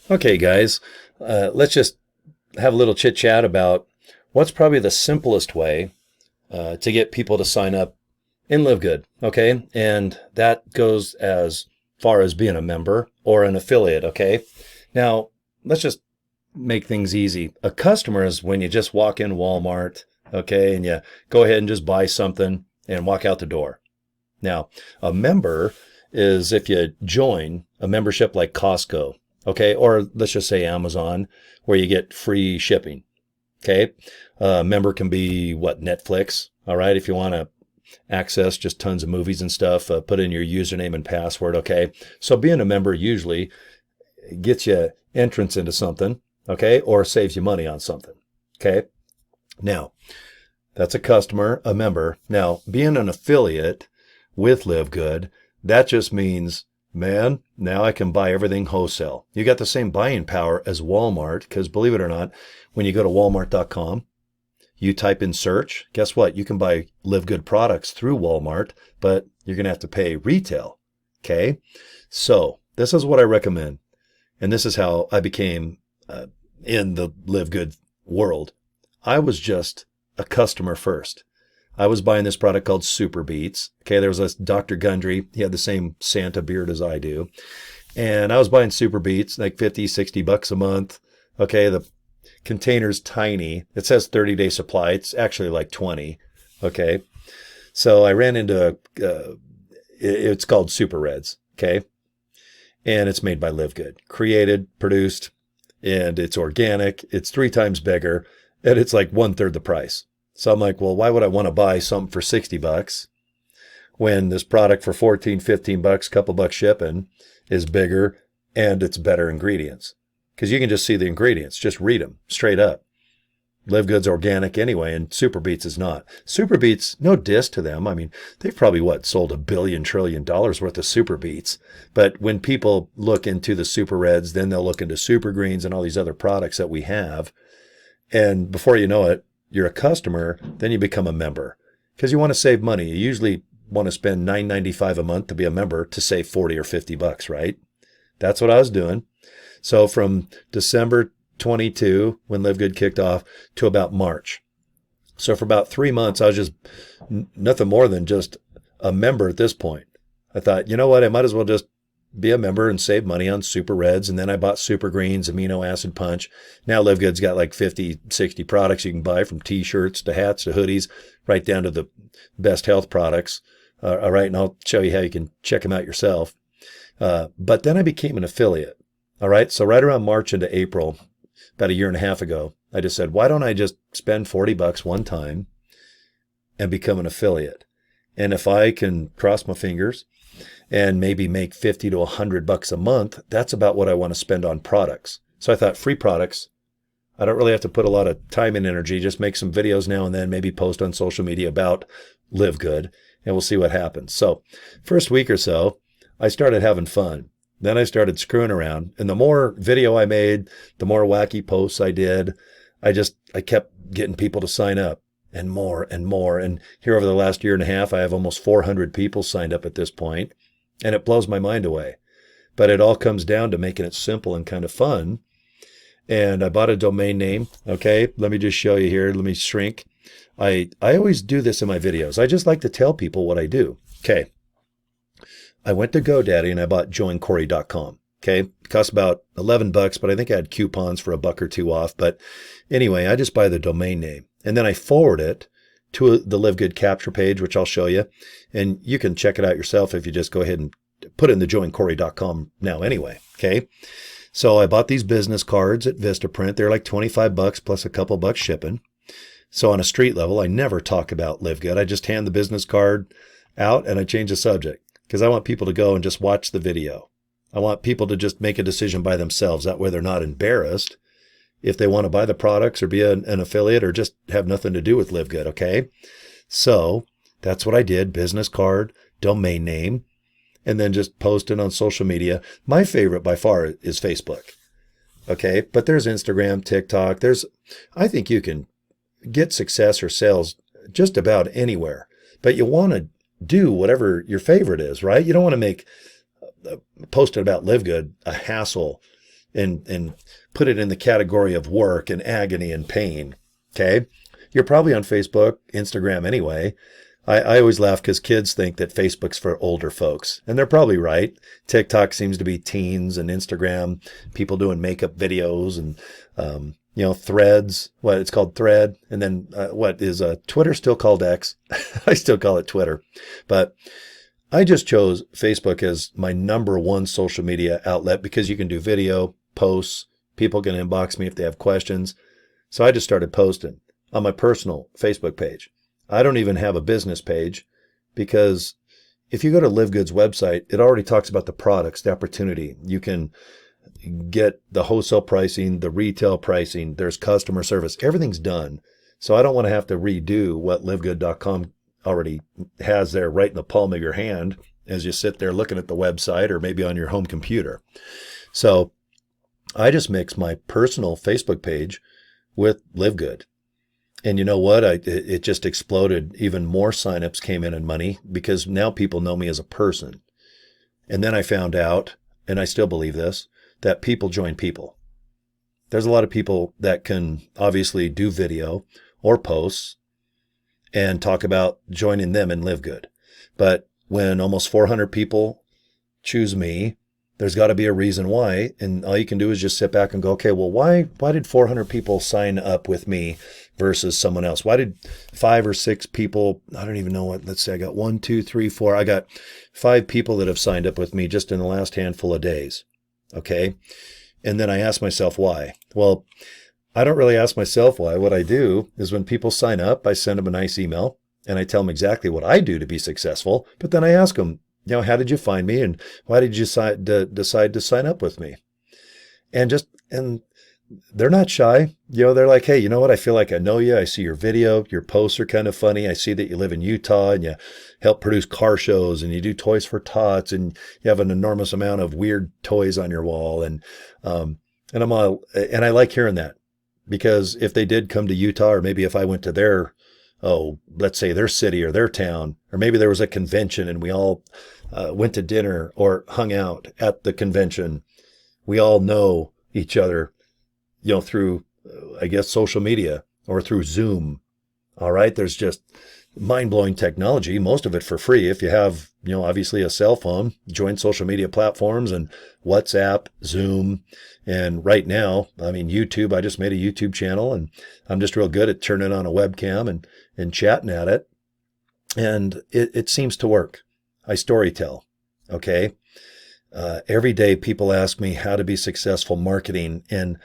Okay, guys, let's just have a little chit chat about what's probably the simplest way to get people to sign up in Live Good. Okay, and that goes as far as being a member or an affiliate. Okay, now let's just make things easy. A customer is when you just walk in Walmart, okay, and you go ahead and just buy something and walk out the door. Now, a member is if you join a membership like Costco, okay, or let's just say Amazon, where you get free shipping, okay. A member can be what, Netflix, all right, if you want to access just tons of movies and stuff, put in your username and password, okay. So being a member usually gets you entrance into something, okay, or saves you money on something, okay. Now, that's a customer, a member. Now, being an affiliate with Live Good, that just means, man, now I can buy everything wholesale. You got the same buying power as Walmart, because believe it or not, when you go to walmart.com, you type in search, guess what? You can buy Live Good products through Walmart, but you're going to have to pay retail. Okay. So this is what I recommend. And this is how I became in the Live Good world. I was just a customer first. I was buying this product called Super Beats. Okay, there was a Dr. Gundry. He had the same Santa beard as I do. And I was buying Super Beats, like 50, 60 bucks a month. Okay, the container's tiny. It says 30-day supply. It's actually like 20. Okay, so I ran into, it's called Super Reds. Okay, and it's made by Live Good. Created, produced, and it's organic. It's 3 times bigger, and it's like 1/3 the price. So I'm like, well, why would I want to buy something for 60 bucks when this product for 14, 15 bucks, couple bucks shipping is bigger and it's better ingredients? Because you can just see the ingredients, just read them straight up. Live Good's organic anyway, and Super Beats is not. Super Beats, no diss to them. I mean, they've probably, sold $1 billion, trillion worth of Super Beats. But when people look into the Super Reds, then they'll look into Super Greens and all these other products that we have. And before you know it, you're a customer, then you become a member because you want to save money. You usually want to spend $9.95 a month to be a member to save 40 or 50 bucks, right? That's what I was doing. So from December 22, when Live Good kicked off, to about March. So for about 3 months, I was just nothing more than just a member at this point. I thought, you know what? I might as well just be a member and save money on Super Reds. And then I bought Super Greens, Amino Acid Punch. Now Live Good's got like 50, 60 products you can buy, from t-shirts to hats to hoodies, right down to the best health products. All right. And I'll show you how you can check them out yourself. But then I became an affiliate. All right. So right around March into April, about 1.5 years ago, I just said, why don't I just spend 40 bucks one time and become an affiliate? And if I can cross my fingers and maybe make 50 to 100 bucks a month, that's about what I want to spend on products. So I thought, free products. I don't really have to put a lot of time and energy, just make some videos now and then, maybe post on social media about Live Good, and we'll see what happens. So first week or so, I started having fun. Then I started screwing around. And the more video I made, the more wacky posts I did. I kept getting people to sign up, and more and more. And here over the last 1.5 years, I have almost 400 people signed up at this point. And it blows my mind away. But it all comes down to making it simple and kind of fun. And I bought a domain name. Okay, let me just show you here. Let me shrink. I always do this in my videos. I just like to tell people what I do. Okay. I went to GoDaddy and I bought joincory.com. Okay. It cost about 11 bucks, but I think I had coupons for $1 or $2 off. But anyway, I just buy the domain name and then I forward it to the Live Good capture page, which I'll show you. And you can check it out yourself if you just go ahead and put it in the joincory.com now anyway. Okay. So I bought these business cards at Vistaprint. They're like 25 bucks plus a couple bucks shipping. So on a street level, I never talk about Live Good. I just hand the business card out and I change the subject because I want people to go and just watch the video. I want people to just make a decision by themselves. That way they're not embarrassed if they want to buy the products or be an affiliate or just have nothing to do with Live Good. Okay. So that's what I did. Business card, domain name, and then just posting on social media. My favorite by far is Facebook. Okay. But there's Instagram, TikTok. I think you can get success or sales just about anywhere, but you want to do whatever your favorite is, right? You don't want to make posting about Live Good a hassle and put it in the category of work and agony and pain. Okay. You're probably on Facebook, Instagram anyway. I always laugh because kids think that Facebook's for older folks, and they're probably right. TikTok seems to be teens, and Instagram, people doing makeup videos, and, Threads, it's called Thread. And then what is Twitter still called X? I still call it Twitter. But I just chose Facebook as my number one social media outlet because you can do video, posts, people can inbox me if they have questions. So I just started posting on my personal Facebook page. I don't even have a business page because if you go to LiveGood's website, it already talks about the products, the opportunity. You can get the wholesale pricing, the retail pricing, there's customer service, everything's done. So I don't want to have to redo what livegood.com already has there right in the palm of your hand as you sit there looking at the website or maybe on your home computer. So I just mix my personal Facebook page with LiveGood. And you know what? It just exploded. Even more signups came in and money because now people know me as a person. And then I found out, and I still believe this, that people join people. There's a lot of people that can obviously do video or posts and talk about joining them in LiveGood. But when almost 400 people choose me, there's got to be a reason why. And all you can do is just sit back and go, okay, well, why did 400 people sign up with me versus someone else? Why did 5 or 6 people, I don't even know what, let's say I got 1, 2, 3, 4. I got 5 people that have signed up with me just in the last handful of days. Okay. And then I ask myself why. Well, I don't really ask myself why. What I do is when people sign up, I send them a nice email and I tell them exactly what I do to be successful. But then I ask them, how did you find me and why did you decide to sign up with me? And they're not shy. They're like, hey, you know what? I feel like I know you. I see your video. Your posts are kind of funny. I see that you live in Utah and you help produce car shows and you do toys for tots and you have an enormous amount of weird toys on your wall. And I like hearing that because if they did come to Utah or maybe if I went to let's say their city or their town, or maybe there was a convention and we all went to dinner or hung out at the convention, we all know each other, through, I guess, social media or through Zoom. All right. There's just mind-blowing technology, most of it for free. If you have, obviously a cell phone, join social media platforms and WhatsApp, Zoom. And right now, YouTube, I just made a YouTube channel and I'm just real good at turning on a webcam and chatting at it. And it seems to work. I storytell. Okay. Every day people ask me how to be successful marketing, and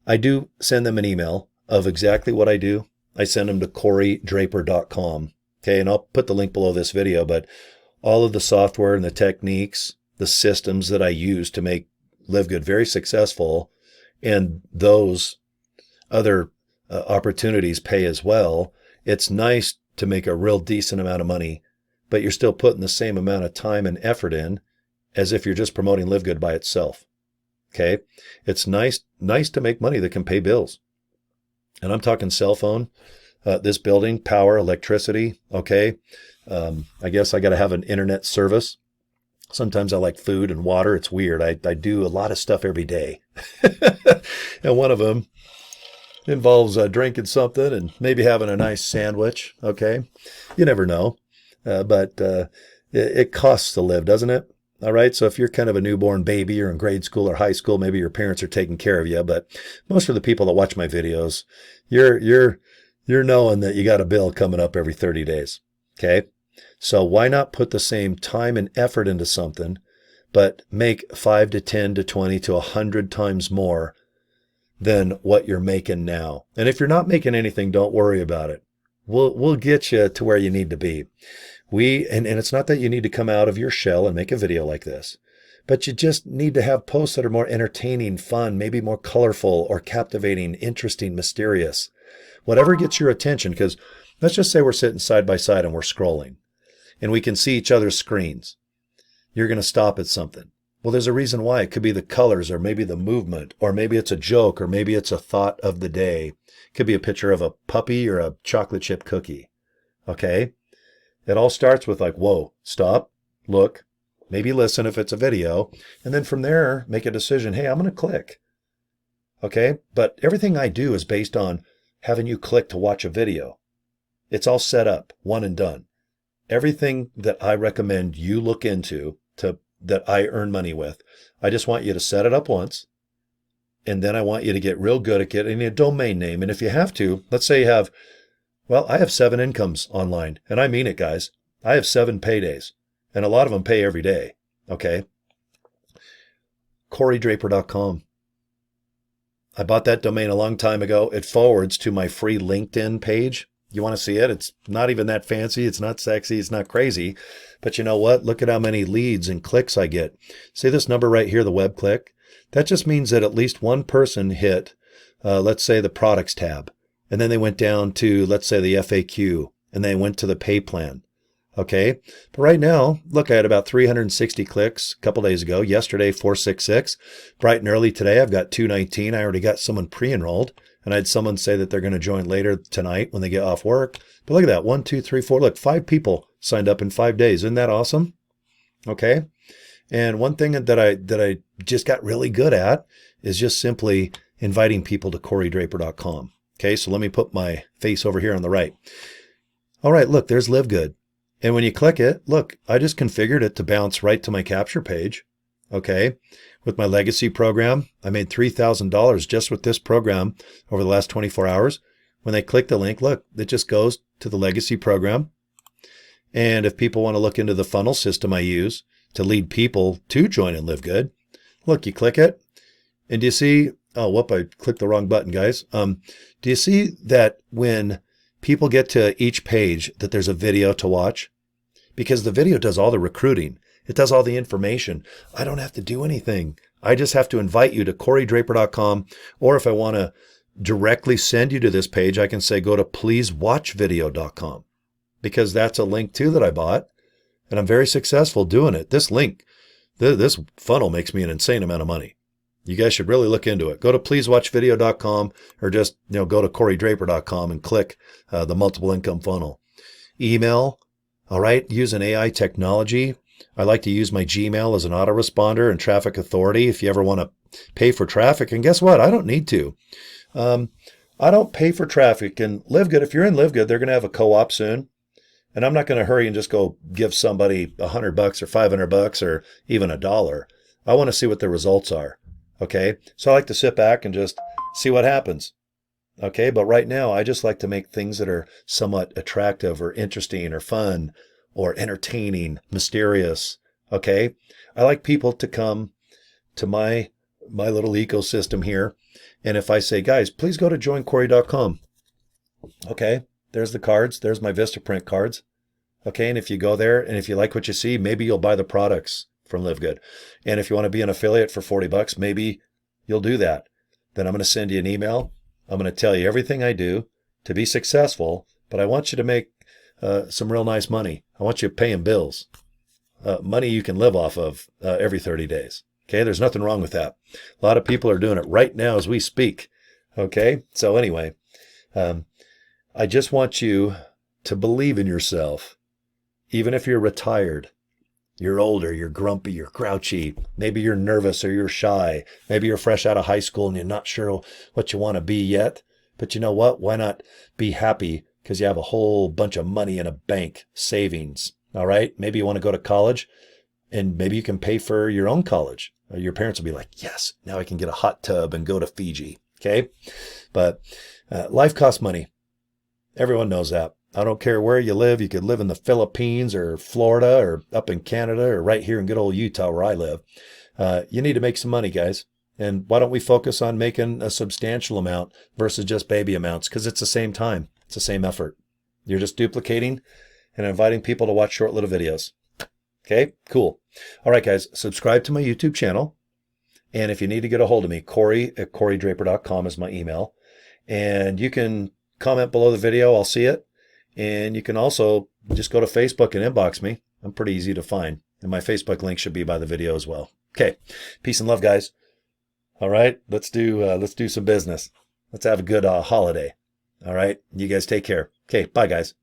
I do send them an email of exactly what I do. I send them to CoryDraper.com. Okay. And I'll put the link below this video, but all of the software and the techniques, the systems that I use to make LiveGood very successful, and those other opportunities pay as well. It's nice to make a real decent amount of money, but you're still putting the same amount of time and effort in as if you're just promoting LiveGood by itself. Okay. It's nice to make money that can pay bills. And I'm talking cell phone, this building, power, electricity. Okay. I guess I got to have an internet service. Sometimes I like food and water. It's weird. I do a lot of stuff every day. And one of them involves drinking something and maybe having a nice sandwich. Okay. You never know. But it costs to live, doesn't it? All right. So if you're kind of a newborn baby or in grade school or high school, maybe your parents are taking care of you. But most of the people that watch my videos, you're knowing that you got a bill coming up every 30 days. Okay. So why not put the same time and effort into something, but make 5 to 10 to 20 to 100 times more than what you're making now? And if you're not making anything, don't worry about it. We'll get you to where you need to be. And it's not that you need to come out of your shell and make a video like this, but you just need to have posts that are more entertaining, fun, maybe more colorful or captivating, interesting, mysterious, whatever gets your attention. Because let's just say we're sitting side by side and we're scrolling and we can see each other's screens. You're going to stop at something. Well, there's a reason why. It could be the colors or maybe the movement, or maybe it's a joke, or maybe it's a thought of the day. It could be a picture of a puppy or a chocolate chip cookie. Okay. It all starts with like, whoa, stop, look, maybe listen if it's a video. And then from there, make a decision. Hey, I'm going to click. Okay. But everything I do is based on having you click to watch a video. It's all set up, one and done. Everything that I recommend you look into that I earn money with, I just want you to set it up once. And then I want you to get real good at getting a domain name. And if you have to, let's say you have, well, I have 7 incomes online. And I mean it, guys. I have 7 paydays. And a lot of them pay every day. Okay. CoryDraper.com. I bought that domain a long time ago. It forwards to my free LinkedIn page. You want to see it? It's not even that fancy. It's not sexy. It's not crazy. But you know what? Look at how many leads and clicks I get. See this number right here, the web click? That just means that at least one person hit, let's say, the products tab. And then they went down to, let's say, the FAQ. And they went to the pay plan. Okay. But right now, look, I had about 360 clicks a couple days ago. Yesterday, 466. Bright and early today, I've got 219. I already got someone pre-enrolled. And I had someone say that they're going to join later tonight when they get off work. But look at that. 1, 2, 3, 4. Look, 5 people signed up in 5 days. Isn't that awesome? Okay. And one thing that I just got really good at is just simply inviting people to CoryDraper.com. Okay. So let me put my face over here on the right. All right. Look, there's LiveGood. And when you click it, look, I just configured it to bounce right to my capture page. Okay. With my legacy program, I made $3,000 just with this program over the last 24 hours. When they click the link, look, it just goes to the legacy program. And if people want to look into the funnel system I use to lead people to join and live good, look, you click it. And do you see, oh, whoop, I clicked the wrong button, guys. Do you see that when people get to each page that there's a video to watch? Because the video does all the recruiting. It does all the information. I don't have to do anything. I just have to invite you to CoryDraper.com. Or if I want to directly send you to this page, I can say go to pleasewatchvideo.com, because that's a link too that I bought. And I'm very successful doing it. This link, this funnel makes me an insane amount of money. You guys should really look into it. Go to pleasewatchvideo.com or just go to CoryDraper.com and click the multiple income funnel. Email, all right, use an AI technology. I like to use my Gmail as an autoresponder and traffic authority if you ever want to pay for traffic. And guess what? I don't need to. I don't pay for traffic. And LiveGood, if you're in LiveGood, they're going to have a co-op soon. And I'm not going to hurry and just go give somebody $100 or $500 or even $1. I want to see what the results are. Okay. So I like to sit back and just see what happens. Okay. But right now, I just like to make things that are somewhat attractive or interesting or fun or entertaining, mysterious. Okay. I like people to come to my little ecosystem here. And if I say, guys, please go to joincory.com. Okay. There's the cards. There's my Vistaprint cards. Okay. And if you go there and if you like what you see, maybe you'll buy the products from LiveGood. And if you want to be an affiliate for $40, maybe you'll do that. Then I'm going to send you an email. I'm going to tell you everything I do to be successful, but I want you to make some real nice money. I want you paying bills, money you can live off of every 30 days. Okay. There's nothing wrong with that. A lot of people are doing it right now as we speak. Okay. So anyway, I just want you to believe in yourself. Even if you're retired, you're older, you're grumpy, you're grouchy, maybe you're nervous or you're shy, maybe you're fresh out of high school and you're not sure what you want to be yet. But you know what? Why not be happy because you have a whole bunch of money in a bank, savings. All right. Maybe you want to go to college and maybe you can pay for your own college. Your parents will be like, yes, now I can get a hot tub and go to Fiji. Okay. But life costs money. Everyone knows that. I don't care where you live. You could live in the Philippines or Florida or up in Canada or right here in good old Utah where I live. You need to make some money, guys. And why don't we focus on making a substantial amount versus just baby amounts? Because it's the same time. It's the same effort. You're just duplicating and inviting people to watch short little videos. Okay, cool. All right, guys, subscribe to my YouTube channel. And if you need to get a hold of me, Cory@CoryDraper.com is my email. And you can comment below the video. I'll see it. And you can also just go to Facebook and inbox me. I'm pretty easy to find. And my Facebook link should be by the video as well. Okay. Peace and love, guys. All right. Let's do some business. Let's have a good holiday. All right. You guys take care. Okay. Bye, guys.